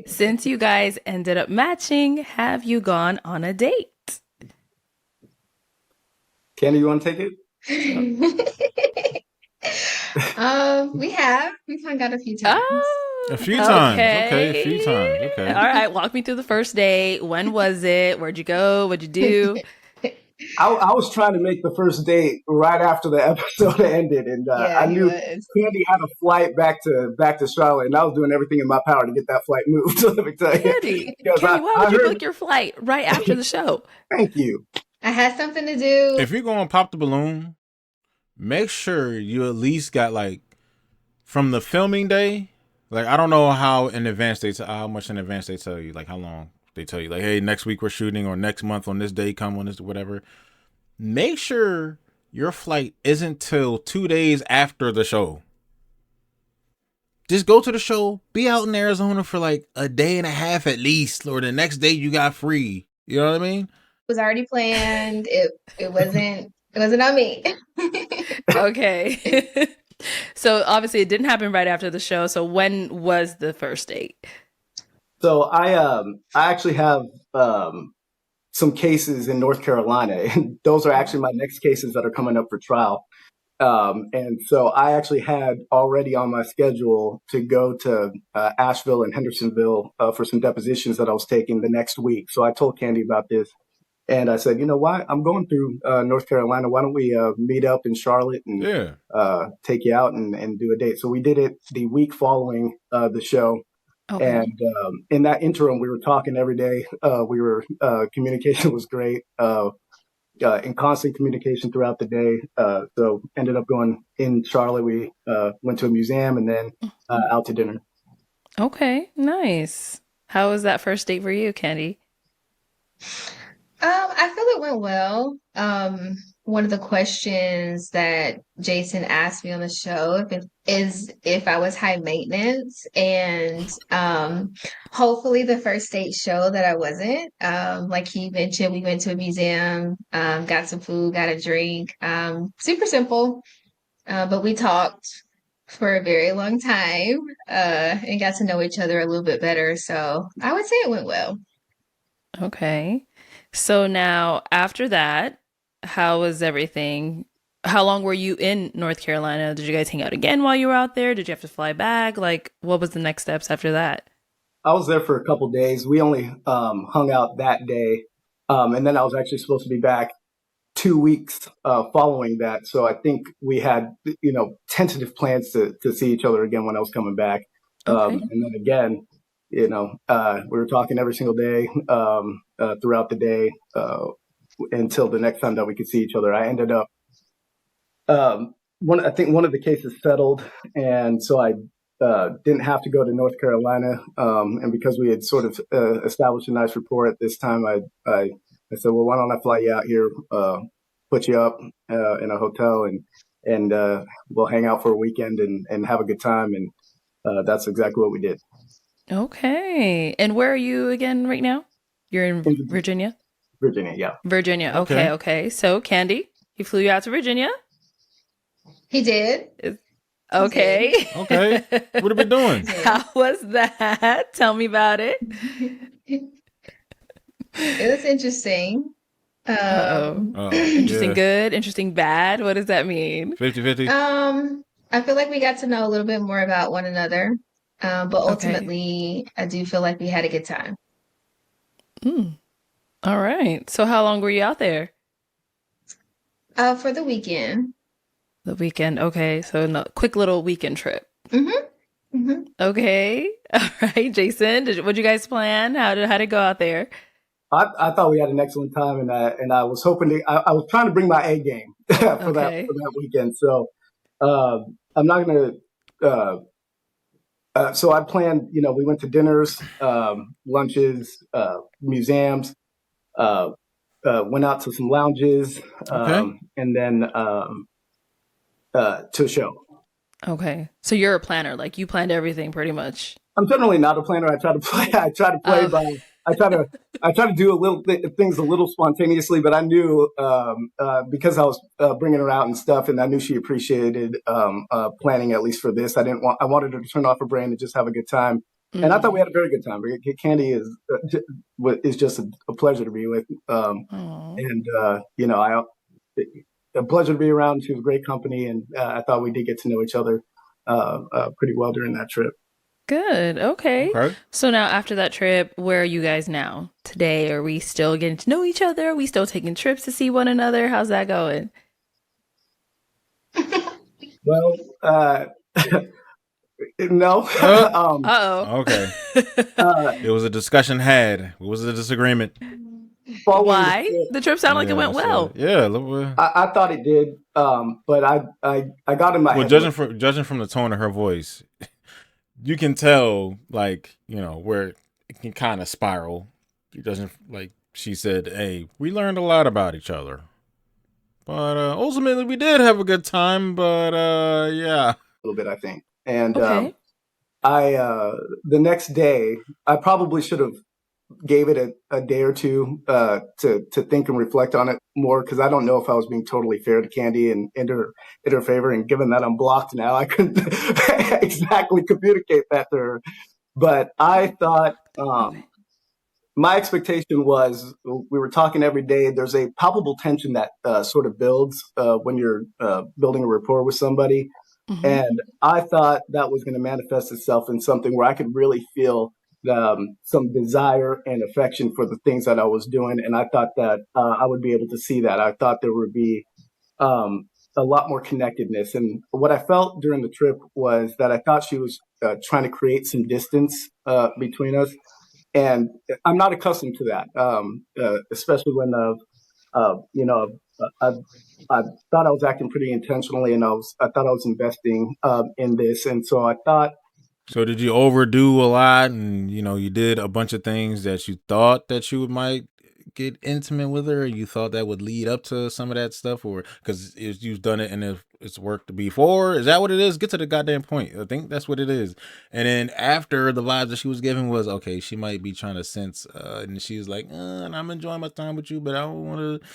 Since you guys ended up matching, have you gone on a date? Kenny, you want to take it? We've hung out a few times. A Oh, few times. Okay, a few okay. times. All Okay. right, walk me through the first date. When was it? Where'd you go? What'd you do? I was trying to make the first date right after the episode ended, and Yeah, I he knew was. Candy had a flight back to Charlotte, and I was doing everything in my power to get that flight moved. Let me tell you, Candy, because Candy, why I would you heard. book your flight right after the show? Thank you. I had something to do. If you're going to pop the balloon, make sure you at least got like from the filming day. Like I don't know how much in advance they tell you, like how long they tell you, like hey, next week we're shooting or next month on this day, come on this whatever. Make sure your flight isn't till 2 days after the show. Just go to the show, be out in Arizona for like a day and a half at least, or the next day you got free. You know what I mean? It was already planned. It wasn't on me. Okay. So obviously it didn't happen right after the show. So when was the first date? So I actually have some cases in North Carolina, and those are actually my next cases that are coming up for trial. And so I actually had already on my schedule to go to Asheville and Hendersonville for some depositions that I was taking the next week. So I told Candy about this, and I said, you know what? I'm going through North Carolina. Why don't we meet up in Charlotte and Yeah. take you out and do a date? So we did it the week following the show. Okay. And in that interim, we were talking every day. Communication was great. In constant communication throughout the day. So ended up going in Charlotte. We went to a museum and then out to dinner. Okay, nice. How was that first date for you, Candy? I feel it went well. One of the questions that Jason asked me on the show is if I was high maintenance, and hopefully the first date showed that I wasn't. Like he mentioned, we went to a museum, got some food, got a drink, super simple, but we talked for a very long time, and got to know each other a little bit better. So I would say it went well. Okay. So now after that, how was everything? How long were you in North Carolina? Did you guys hang out again while you were out there? Did you have to fly back? Like, what was the next steps after that? I was there for a couple days. We only hung out that day, and then I was actually supposed to be back 2 weeks following that. So I think we had tentative plans to see each other again when I was coming back, Okay. and then again. We were talking every single day throughout the day until the next time that we could see each other. I ended up I think one of the cases settled, and so I didn't have to go to North Carolina. And because we had sort of established a nice rapport at this time, I said, well, why don't I fly you out here, put you up in a hotel, and we'll hang out for a weekend and have a good time. And that's exactly what we did. Okay. And where are you again right now? You're in In Virginia? Virginia, yeah. Virginia. Okay, Okay. okay. So, Candy, he flew you out to Virginia? He did. Is- He did. Okay. Okay. What have we He doing? did. How was that? Tell me about it. It was interesting. Uh-oh. Oh, Interesting yeah. good, interesting bad. What does that mean? 50-50. I feel like we got to know a little bit more about one another. But Okay. ultimately, I do feel like we had a good time. Hmm. All right. So how long were you out there? For the weekend. The weekend. Okay. So no, quick little weekend trip. hmm hmm Okay. All right, Jason. What'd you guys plan? How did it go out there? I thought we had an excellent time, and I was hoping I was trying to bring my A game for Okay. that weekend. So I'm not gonna. Uh, so I planned. We went to dinners, lunches, museums. Uh, Went out to some lounges, Okay. and then to a show. Okay. So you're a planner. Like you planned everything pretty much. I'm generally not a planner. I try to play. I try to play Oh. by. I try to. I try to do things a little spontaneously, but I knew because I was bringing her out and stuff, and I knew she appreciated planning at least for this. I didn't want. I wanted her to turn off her brain and just have a good time. And I thought we Mm. had a very good time. Candy is just a pleasure to be with. Oh, And a pleasure to be around. She was great company, and I thought we did get to know each other pretty well during that trip. good. Okay. Okay. So now after that trip, where are you guys now? Today, are we still getting to know each other? Are we still taking trips to see one another? How's that going? Well, no, Uh, Uh okay. oh. uh, It was a discussion had. It was a disagreement. following the Why? trip, The trip sounded like it Yeah. went So well. yeah. I thought it did, but I got in my Well, head with judging from the tone of her voice, you can tell, like, where it can kind of spiral. It doesn't, like she said, hey, we learned a lot about each other, but ultimately we did have a good time. But yeah. a little bit, I think. And Okay. I the next day, I probably should have gave it a day or two to think and reflect on it more because I don't know if I was being totally fair to Candy and in her favor. And given that I'm blocked now, I couldn't exactly communicate that to her. But I thought Okay. my expectation was we were talking every day. There's a palpable tension that sort of builds when you're building a rapport with somebody. Hmm. And I thought that was going to manifest itself in something where I could really feel some desire and affection for the things that I was doing. And I thought that I would be able to see that. I thought there would be a lot more connectedness. And what I felt during the trip was that I thought she was trying to create some distance between us. And I'm not accustomed to that, especially when you know, I, I thought I was acting pretty intentionally, and I thought I was investing in this, and so I thought So did you overdo a lot, and you did a bunch of things that you thought that you might get intimate with her, and you thought that would lead up to some of that stuff, or because you've done it and it's worked before? Is that what it is? Get to the goddamn point. I think that's what it is. And then after, the vibes that she was giving was, okay, she might be trying to sense, and she's like, and I'm enjoying my time with you, but I don't want to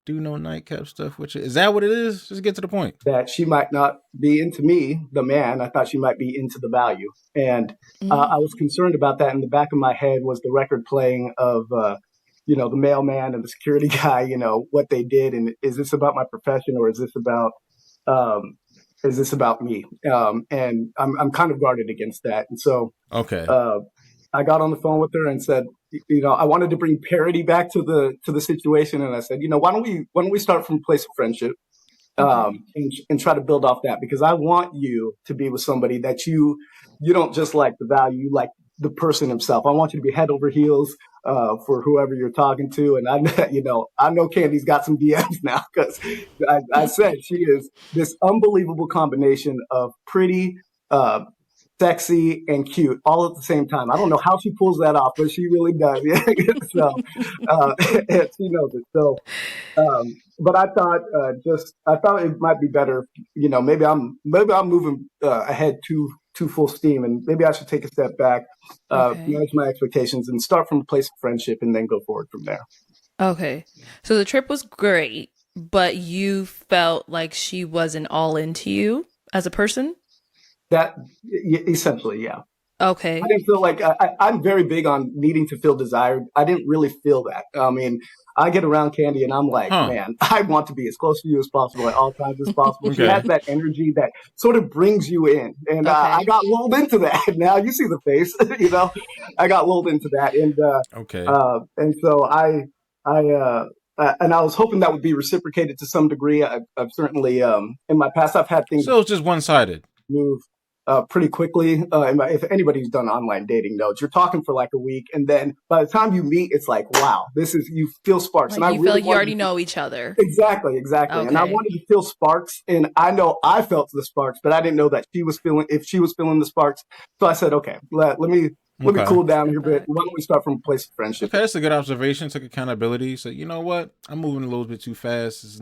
do no nightcap stuff with you. Is that what it is? Just get to the point. that she might not be into me, the man. I thought she might be into the value, and I Mm. was concerned about that. In the back of my head was the record playing of the mailman and the security guy. What they did, and is this about my profession or um, is this about me? And I'm kind of guarded against that, and so. Okay. Uh, I got on the phone with her and said, I wanted to bring parity back to the situation, and I said, why don't we start from a place of friendship, Okay. and try to build off that because I want you to be with somebody that you don't just like the value, you like the person himself. I want you to be head over heels for whoever you're talking to, and I know Candy's got some DMs now because I said she is this unbelievable combination of pretty. Uh, Sexy and cute all at the same time. I don't know how she pulls that off, but she really does. So and she knows it. So, but I thought it might be better. Maybe I'm moving ahead too full steam, and maybe I should take a step back, Okay. manage my expectations, and start from a place of friendship, and then go forward from there. Okay. So the trip was great, but you felt like she wasn't all into you as a person? That essentially, yeah. I Okay. didn't feel like I'm very big on needing to feel desired. I didn't really feel that. I mean, I get around Candy and I'm like, Huh. man, I want to be as close to you as possible at all times as possible. She has Okay. that energy that sort of brings you in, and I Okay. got lulled into that. Now you see the face, I got lulled into that, Okay. and so and I was hoping that would be reciprocated to some degree. I've certainly in my past I've had things So it's just one sided. move pretty quickly. If anybody's done online dating knows, you're talking for like a week, and then by the time you meet, it's like, wow, you feel sparks, and Like I you feel really like you wanted already to. know each other. Exactly, and I Okay. wanted to feel sparks, and I know I felt the sparks, but I didn't know that she was feeling if she was feeling the sparks. So I said, okay, let me Okay. cool down here Step a bit. back. Why don't we start from a place of friendship? Okay, that's a good observation. Took accountability. So you know what? I'm moving a little bit too fast. This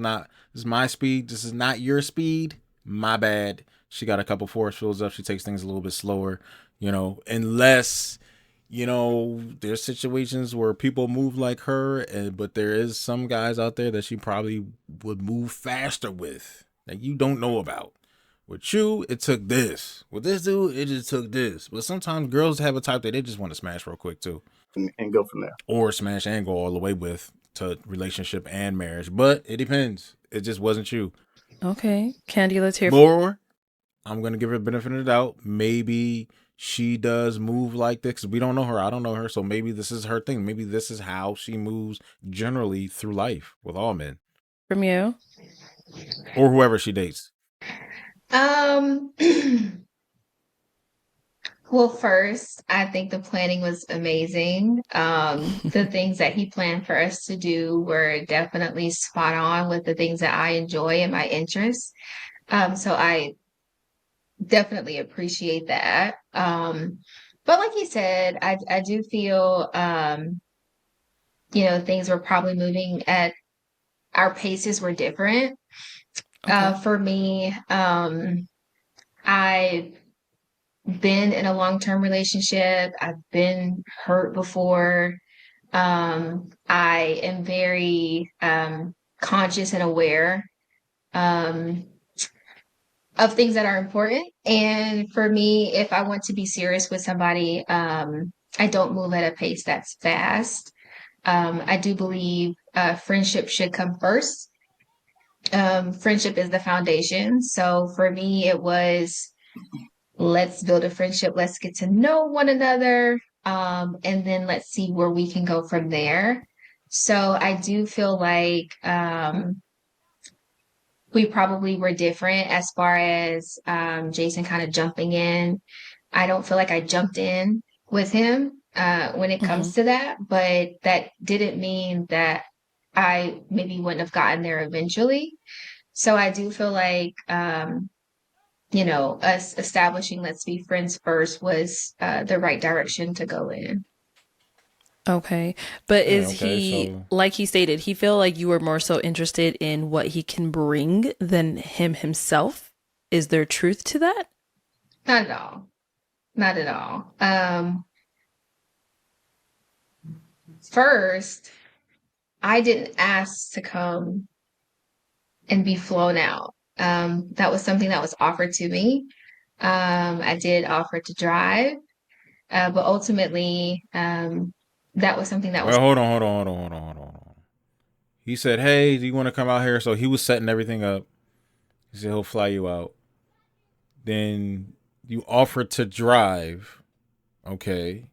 is my speed. This is not your speed. My bad. She got a couple force fills up. She takes things a little bit slower, unless, there's situations where people move like her, but there is some guys out there that she probably would move faster with that you don't know about. With you, it took this. With this dude, it just took this. But sometimes girls have a type that they just want to smash real quick too, and go from there. or smash and go all the way with to relationship and marriage. But it depends. It just wasn't you. Okay, Candy, let's hear. Or I'm gonna give her the benefit of the doubt. Maybe she does move like this. 'Cause we don't know her. I don't know her. So maybe this is her thing. Maybe this is how she moves generally through life with all men From you. or whoever she dates. Well, first, I think the planning was amazing. The things that he planned for us to do were definitely spot on with the things that I enjoy and my interests. So I definitely appreciate that. But like you said, I do feel, things were probably moving at our paces were different. Okay. For me, I've been in a long-term relationship. I've been hurt before. I am very conscious and aware of things that are important. And for me, if I want to be serious with somebody, I don't move at a pace that's fast. I do believe friendship should come first. Friendship is the foundation. So for me, it was let's build a friendship, let's get to know one another, and then let's see where we can go from there. So I do feel like we probably were different as far as Jason kind of jumping in. I don't feel like I jumped in with him when it Mm-hmm. comes to that, but that didn't mean that I maybe wouldn't have gotten there eventually. So I do feel like, us establishing let's be friends first was the right direction to go in. Okay. But Yeah. is Okay. he, So like he stated, he feel like you were more so interested in what he can bring than him himself? Is there truth to that? Not at all. Not at all. First, I didn't ask to come and be flown out. That was something that was offered to me. I did offer to drive, but ultimately, that was something that was well, hold on. He said, "Hey, do you want to come out here?" So he was setting everything up. He said he'll fly you out. Then you offered to drive. Okay.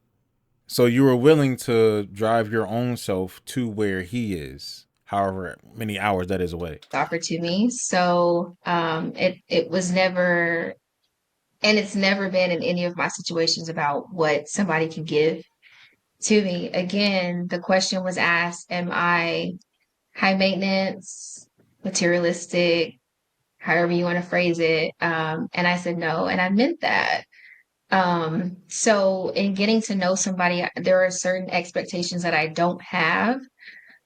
So you were willing to drive your own self to where he is, however many hours that is away. offered to me. So it was never, and it's never been in any of my situations about what somebody can give to me. Again, the question was asked, am I high maintenance, materialistic, however you want to phrase it? And I said no, and I meant that. So in getting to know somebody, there are certain expectations that I don't have.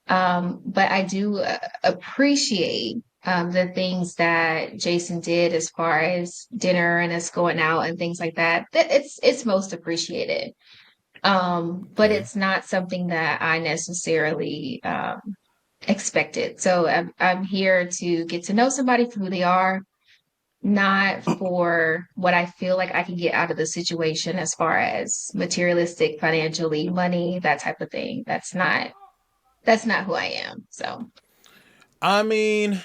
But I do appreciate the things that Jason did as far as dinner and us going out and things like that. It's most appreciated. But Okay. it's not something that I necessarily expected. So I'm here to get to know somebody for who they are, not for what I feel like I can get out of the situation as far as materialistic, financially, money, that type of thing. That's not who I am. So I mean,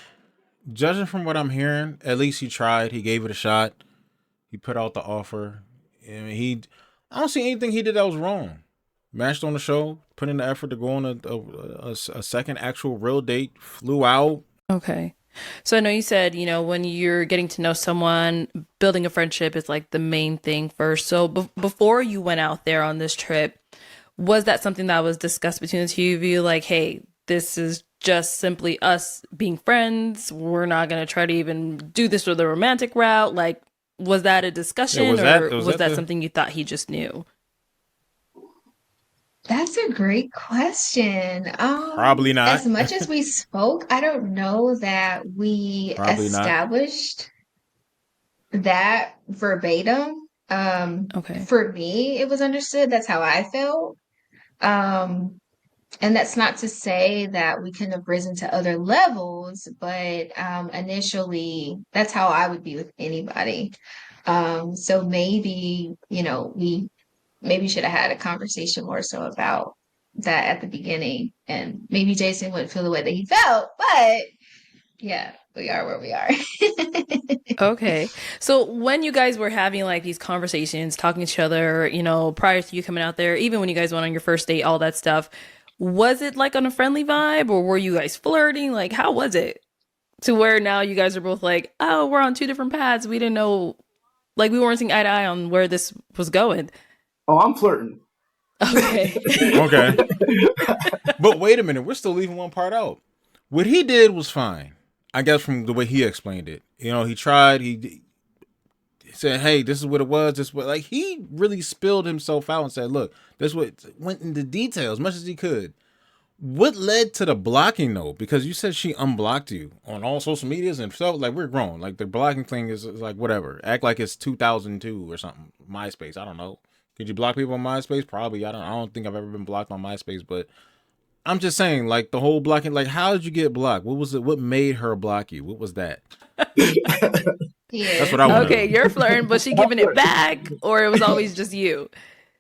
judging from what I'm hearing, at least he tried. He gave it a shot. He put out the offer. And I don't see anything he did that was wrong. Matched on the show, put in the effort to go on a second actual real date, flew out. Okay. So I know you said, when you're getting to know someone, building a friendship is like the main thing first. So before you went out there on this trip, was that something that was discussed between the two of you? Like, hey, this is just simply us being friends. We're not going to try to even do this with a romantic route. Like, was that a Yeah, discussion or was that something you thought he just knew? that's a great question. Probably As not. much as we spoke, I don't know that we Probably not. established that verbatim. Okay. For me, it was understood. That's how I felt. Um, And that's not to say that we couldn't have risen to other levels, but initially, that's how I would be with anybody. So maybe, we maybe should have had a conversation more so about that at the beginning, and maybe Jason wouldn't feel the way that he felt, but yeah, we are where we are. Okay. So when you guys were having like these conversations, talking to each other, prior to you coming out there, even when you guys went on your first date, all that stuff, was it like on a friendly vibe or were you guys flirting? Like, how was it? To where now you guys are both like, oh, we're on two different paths. We didn't know, like, we weren't seeing eye to eye on where this was going. Oh, I'm flirting. Okay. Okay. But wait a minute, we're still leaving one part out. What he did was fine, I guess, from the way he explained it. He tried, he said, hey, this is what it was, this what, like, he really spilled himself out and said, look, this what went into detail as much as he could. What led to the blocking though? Because you said she unblocked you on all social medias and felt like we're grown. Like the blocking thing is like whatever. Act like it's 2002 or something. MySpace, I don't know. Could you block people on MySpace? Probably. I don't think I've ever been blocked on MySpace, but I'm just saying, like, the whole blocking, like, how did you get blocked? What was it? What made her block you? What was that? Yeah. That's what I want. Okay, you're flirting, but she giving it back, or it was always just you?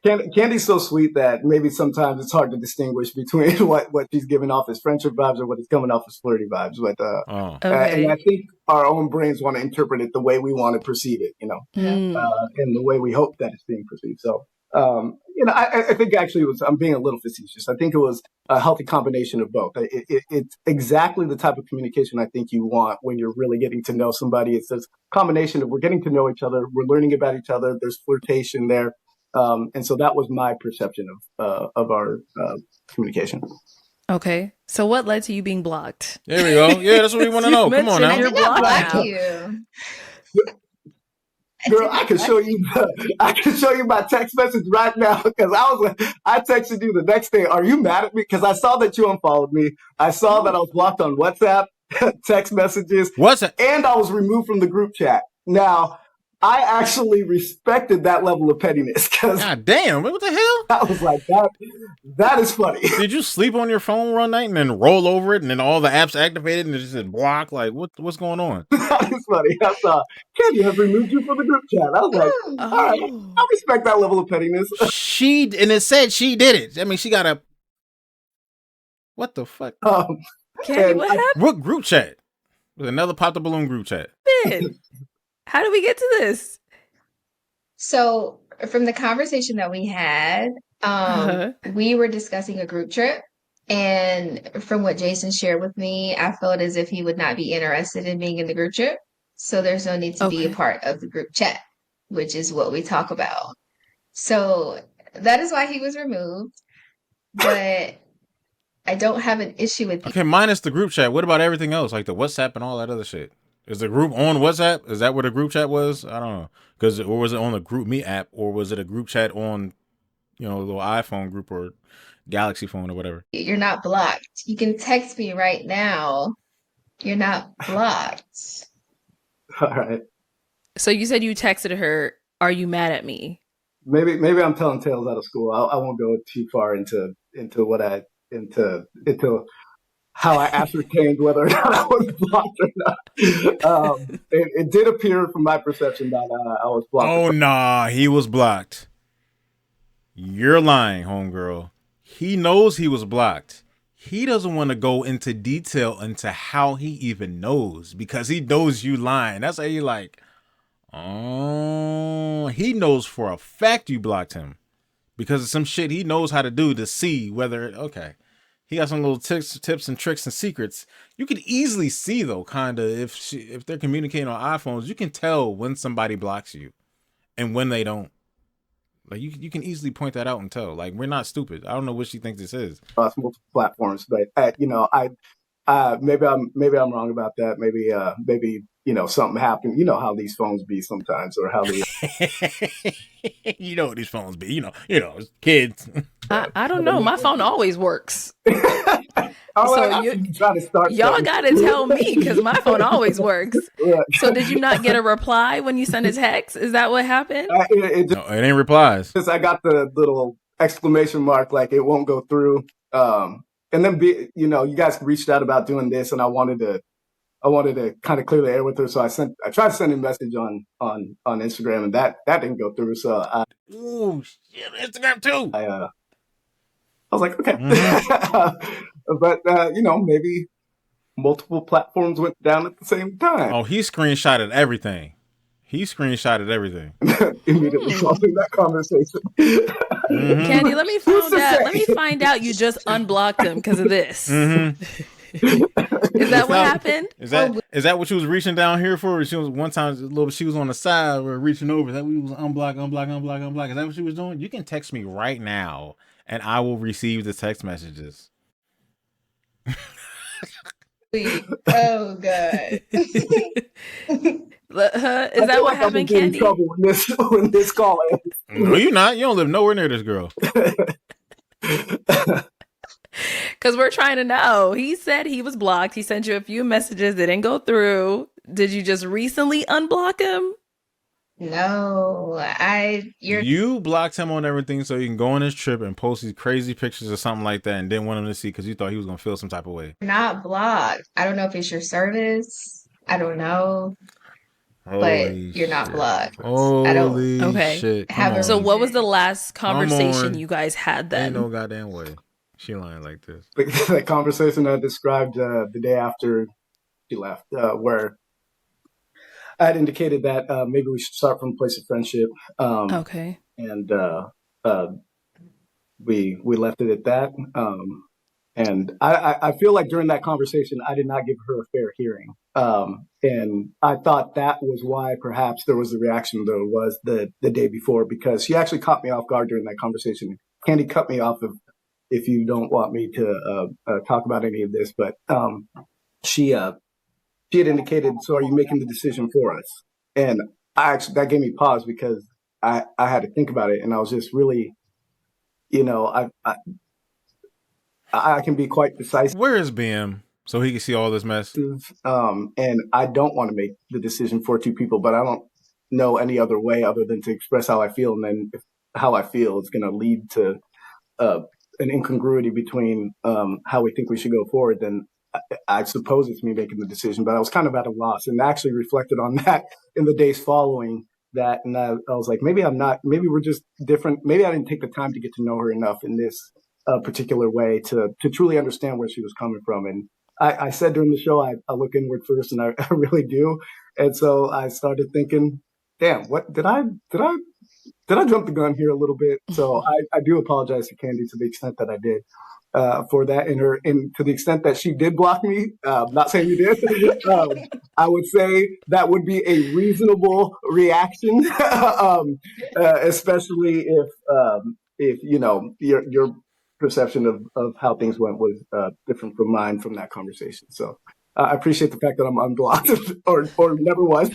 Candy's so sweet that maybe sometimes it's hard to distinguish between what she's giving off as friendship vibes or what is coming off as flirty vibes. But Okay. and I think our own brains want to interpret it the way we want to perceive it, Mm. and the way we hope that it's being perceived. So, I think actually I'm being a little facetious. I think it was a healthy combination of both. It's exactly the type of communication I think you want when you're really getting to know somebody. It's this combination of we're getting to know each other, we're learning about each other, there's flirtation there. And so that was my perception of our communication. Okay. So what led to you being blocked? There we go. Yeah, that's what we want to know. Come on mentioned now. I you're did not blocked block now. you. Girl, I can show you my text message right now because I texted you the next day. Are you mad at me? Because I saw that you unfollowed me. I saw that I was blocked on WhatsApp, text messages, and I was removed from the group chat. Now, I actually respected that level of pettiness because God damn, what the hell? I was like, that is funny. Did you sleep on your phone one night and then roll over it and then all the apps activated and it just said block? Like, what's going on? That is funny. I saw Candy has removed you from the group chat. I was like, all right, I respect that level of pettiness. And it said she did it. I mean, she got a. What the fuck? Candy, what happened? What group chat? With another pop the balloon group chat. How did we get to this? So from the conversation that we had, we were discussing a group trip. And from what Jason shared with me, I felt as if he would not be interested in being in the group trip. So there's no need to be a part of the group chat, which is what we talk about. So that is why he was removed. But I don't have an issue with Okay, minus the group chat. What about everything else? Like the WhatsApp and all that other shit? Is the group on WhatsApp? Is that where the group chat was? I don't know. Or was it on the Group Me app? Or was it a group chat on, a little iPhone group or Galaxy phone or whatever? You're not blocked. You can text me right now. You're not blocked. All right. So you said you texted her, are you mad at me? Maybe I'm telling tales out of school. I won't go too far into how I ascertained whether or not I was blocked or not. It did appear from my perception that I was blocked. Oh, nah, he was blocked. You're lying, homegirl. He knows he was blocked. He doesn't want to go into detail into how he even knows because he knows you lying. That's how you like, oh, he knows for a fact you blocked him because of some shit he knows how to do to see whether, okay. He got some little tips and tricks and secrets. You can easily see though, kind of, if they're communicating on iPhones, you can tell when somebody blocks you and when they don't. Like you can easily point that out and tell. Like we're not stupid. I don't know what she thinks this is. Across multiple platforms, but maybe I'm wrong about that. Maybe something happened. You know how these phones be sometimes, or how they. You know what these phones be. It's kids. I don't know. My phone always works. So trying to start. Y'all got to tell me because my phone always works. Yeah. So did you not get a reply when you sent a text? Is that what happened? It ain't replies. I got the little exclamation mark, like it won't go through. and then you guys reached out about doing this, and I wanted to kind of clear the air with her. So I tried to send a message on Instagram, and that didn't go through. So Ooh, shit, Instagram too. I was like, okay, Mm-hmm. but maybe multiple platforms went down at the same time. Oh, he screenshotted everything. Immediately following that conversation. Mm-hmm. Candy, let me find out you just unblocked him because of this. Mm-hmm. Is that what happened? Is that what you was reaching down here for? She was one time she was on the side, we were reaching over. That we was unblock. Is that what she was doing? You can text me right now, and I will receive the text messages. Oh god. Is that what happened, Candy? Trouble when this call ends. No, you're not. You don't live nowhere near this girl. Because we're trying to know. He said he was blocked. He sent you a few messages that didn't go through. Did you just recently unblock him? No, You blocked him on everything so you can go on his trip and post these crazy pictures or something like that, and didn't want him to see because you thought he was gonna feel some type of way. not blocked. I don't know if it's your service. I don't know. But Holy you're not shit. blocked. Holy Okay. shit. Come Have a on. So what was the last conversation on. you guys had then? Ain't no goddamn way. She lying like this. That conversation I described the day after she left, where I had indicated that maybe we should start from a place of friendship. Okay. And we left it at that. And I feel like during that conversation, I did not give her a fair hearing. And I thought that was why perhaps there was the reaction there was the day before, because she actually caught me off guard during that conversation. Candy cut me off if you don't want me to talk about any of this, but she had indicated, so are you making the decision for us? And that gave me pause because I had to think about it, and I was just really, I can be quite decisive. Where is BM so he can see all this mess? And I don't want to make the decision for two people, but I don't know any other way other than to express how I feel, and then if how I feel is going to lead to an incongruity between how we think we should go forward, then I suppose it's me making the decision. But I was kind of at a loss, and actually reflected on that in the days following that, and I was like, maybe we're just different. Maybe I didn't take the time to get to know her enough in this particular way to truly understand where she was coming from. And I said during the show, I look inward first, and I really do. And so I started thinking, damn, what did I jump the gun here a little bit? So I do apologize to Candy to the extent that I did for that, and to the extent that she did block me. Not saying you did. I would say that would be a reasonable reaction, especially if your perception of how things went was different from mine from that conversation. So I appreciate the fact that I'm unblocked or never was.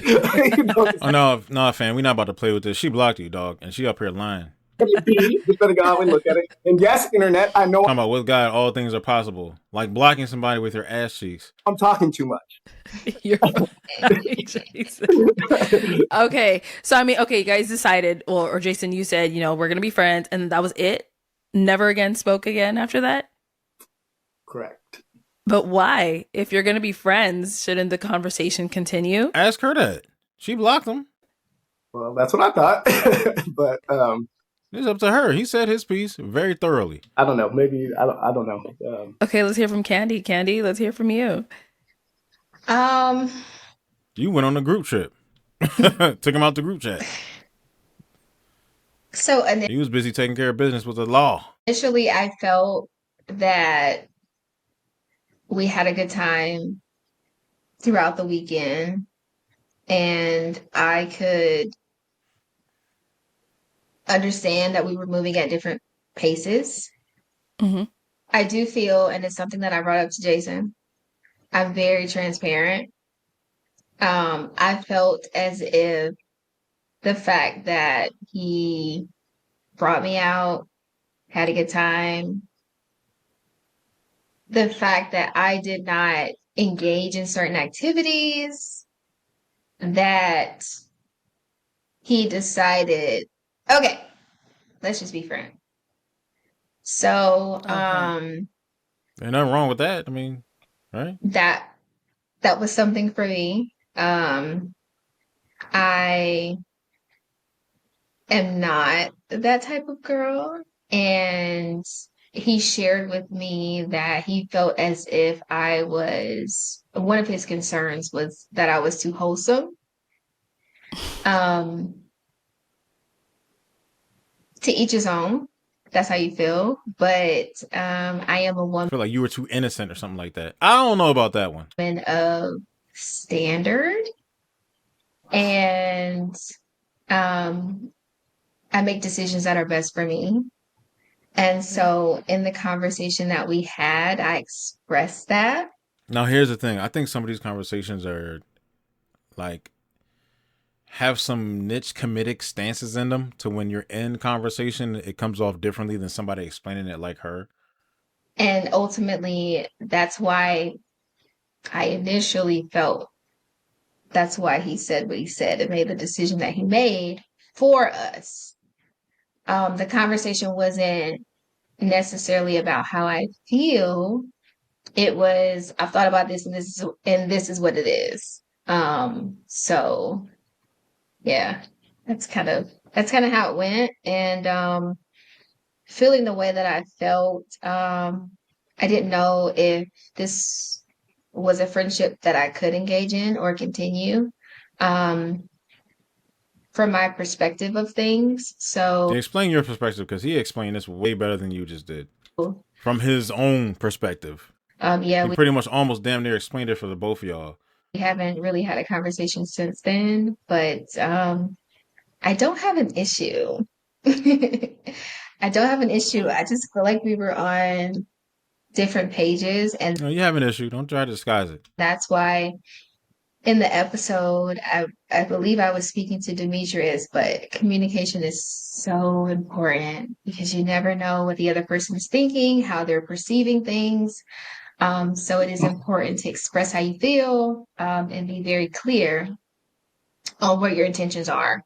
Oh no, fam, we not about to play with this. She blocked you, dog, and she up here lying. Depending on how we look at it. And yes, internet, I know. Talking about with God, all things are possible. Like blocking somebody with your ass cheeks. I'm talking too much. You're funny, Jason. Okay, so you guys decided, or Jason, you said, we're gonna be friends, and that was it. Never again spoke again after that. Correct. But why? If you're gonna be friends, shouldn't the conversation continue? Ask her that. She blocked him. Well, that's what I thought. But it's up to her. He said his piece very thoroughly. I don't know. Maybe I don't know. Okay, let's hear from Candy. Candy, let's hear from you. You went on a group trip. Took him out the group chat. So he was busy taking care of business with the law. Initially, I felt that we had a good time throughout the weekend, and I could understand that we were moving at different paces. Mm-hmm. I do feel, and it's something that I brought up to Jason, I'm very transparent. I felt as if the fact that he brought me out, had a good time, the fact that I did not engage in certain activities, that he decided, okay, let's just be friends. So, Okay. There's nothing wrong with that. I mean, right? that that was something for me. I am not that type of girl. And he shared with me that he felt as if one of his concerns was that I was too wholesome. Um, to each his own. That's how you feel. But I am a I woman feel like you were too innocent or something like that. I don't know about that one. of standard. And um, I make decisions that are best for me. And so in the conversation that we had, I expressed that. Now, here's the thing. I think some of these conversations are like have some niche comedic stances in them to when you're in conversation, it comes off differently than somebody explaining it like her. And ultimately, that's why I initially felt that's why he said what he said and made the decision that he made for us. The conversation wasn't necessarily about how I feel. It was, I've thought about this and this is what it is. So yeah, that's kind of how it went. And feeling the way that I felt, I didn't know if this was a friendship that I could engage in or continue. Um, from my perspective of things. So, Explain your perspective because he explained this way better than you just did from his own perspective. yeah, He pretty much almost damn near explained it for the both of y'all. we haven't really had a conversation since then, but I don't have an issue. I don't have an issue. I just feel like we were on different pages, and No, you have an issue. Don't try to disguise it. that's why in the episode, I believe I was speaking to Demetrius, but communication is so important because you never know what the other person is thinking, how they're perceiving things. So it is important to express how you feel, and be very clear on what your intentions are.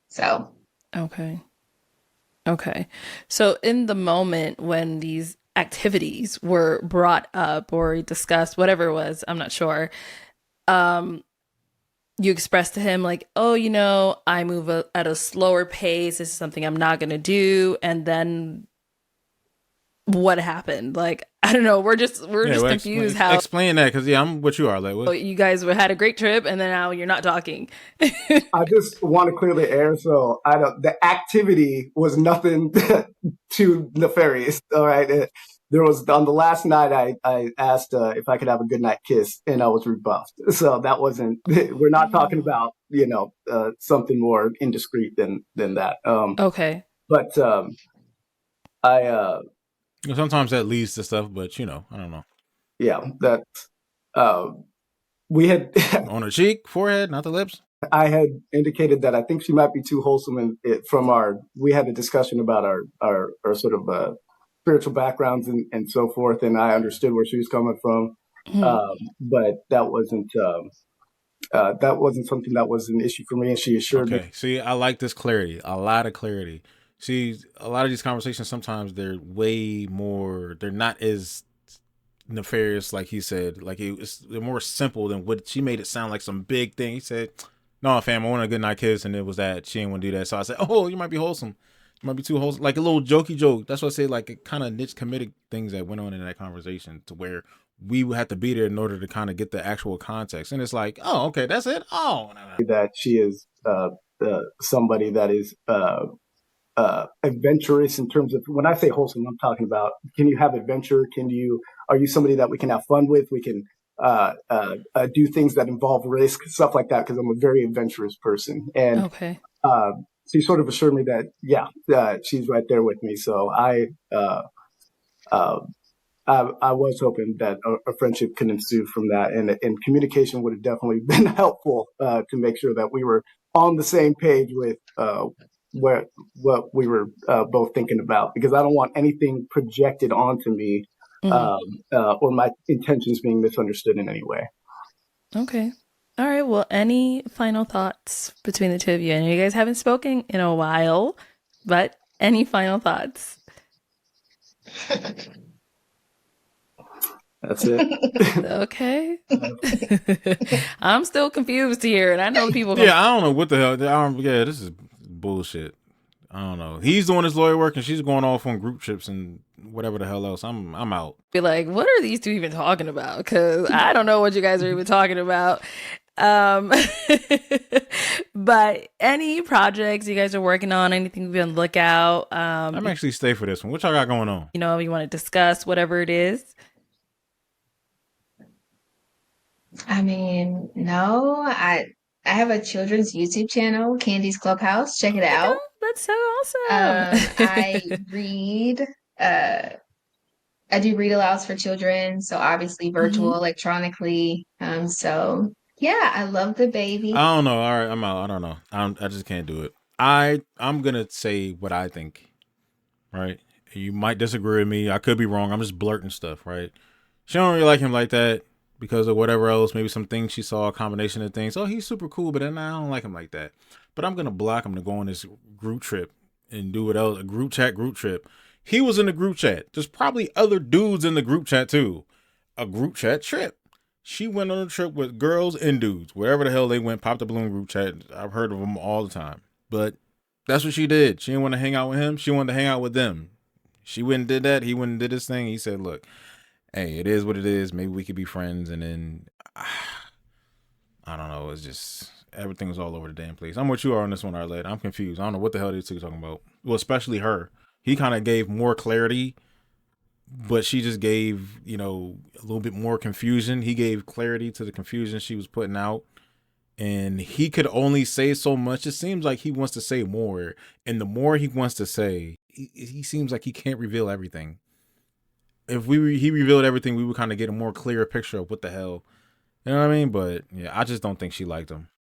So, Okay. Okay. So in the moment when these activities were brought up or discussed, whatever it was, I'm not sure. Um, you expressed to him like, "Oh, I move at a slower pace. This is something I'm not gonna do." And then what happened? Like, I don't know. We're Yeah, just well, confused how explain that because I'm what you are. Like, what? you guys had a great trip and then now you're not talking. I just want to clear the air, so I don't. The activity was nothing too nefarious. All right, there was on the last night. I asked if I could have a goodnight kiss, and I was rebuffed. So that wasn't. We're not talking about something more indiscreet than that. Okay. But I Sometimes that leads to stuff, but I don't know. yeah, that uh, we had. On her cheek, forehead, not the lips. I had indicated that I think she might be too wholesome, and we had a discussion about our sort of spiritual backgrounds and so forth, and I understood where she was coming from, Mhm. but that wasn't something that was an issue for me, and she assured me. Okay. See, I like this clarity. A lot of clarity. See, a lot of these conversations sometimes they're way more. They're not as nefarious, like he said. Like they're more simple than what she made it sound like some big thing. He said, "No, fam, I want a good night kiss," and it was that she didn't want to do that. So I said, "Oh, you might be wholesome. You might be too wholesome." Like a little jokey joke. That's what I say. Like a kind of niche comedic things that went on in that conversation to where we would have to be there in order to kind of get the actual context. And it's like, oh, okay, that's it. Oh, no. That she is somebody that is adventurous in terms of when I say wholesome, I'm talking about can you have adventure? Are you somebody that we can have fun with? We can do things that involve risk, stuff like that, because I'm a very adventurous person. And Okay. she sort of assured me that, she's right there with me. So I was hoping that a friendship could ensue from that, and communication would have definitely been helpful to make sure that we were on the same page with what we were both thinking about, because I don't want anything projected onto me Mhm. or my intentions being misunderstood in any way. Okay. All right. Well, any final thoughts between the two of you? I know you guys haven't spoken in a while, but any final thoughts? That's it. Okay. I'm still confused here, and I know the people. Yeah, I don't know what the hell. Yeah, this is bullshit. I don't know. He's doing his lawyer work, and she's going off on group trips and whatever the hell else. I'm out. Be like, what are these two even talking about? Because I don't know what you guys are even talking about. Um, but any projects you guys are working on, anything be on the lookout? I'm actually stay for this one. What y'all got going on? You know, you want to discuss whatever it is. I mean, no, I have a children's YouTube channel, Candy's Clubhouse. Check it out. That's so awesome. I read, uh, I do read alouds for children, so obviously virtual, electronically. So yeah, I love the baby. I don't know. All right, I'm out. I don't know. I just can't do it. I'm gonna say what I think. Right? You might disagree with me. I could be wrong. I'm just blurting stuff. Right? She don't really like him like that because of whatever else. Maybe some things she saw, a combination of things. Oh, he's super cool, but then I don't like him like that. But I'm gonna block him to go on this group trip and do what else? A group trip. He was in the group chat. There's probably other dudes in the group chat too. A group chat trip. She went on a trip with girls and dudes. Wherever the hell they went, popped the balloon group chat. I've heard of them all the time. But that's what she did. She didn't want to hang out with him. She wanted to hang out with them. She went and did that. He went and did his thing. He said, look, hey, it is what it is. Maybe we could be friends. And then, I don't know. It's just, everything was all over the damn place. I'm with you on this one, Arlette. I'm confused. I don't know what the hell these two talking about. Well, especially her. He kind of gave more clarity, but she just gave, a little bit more confusion. He gave clarity to the confusion she was putting out. And he could only say so much. It seems like he wants to say more. And the more he wants to say, he seems like he can't reveal everything. If he revealed everything, we would kind of get a more clearer picture of what the hell. You know what I mean? But yeah, I just don't think she liked him.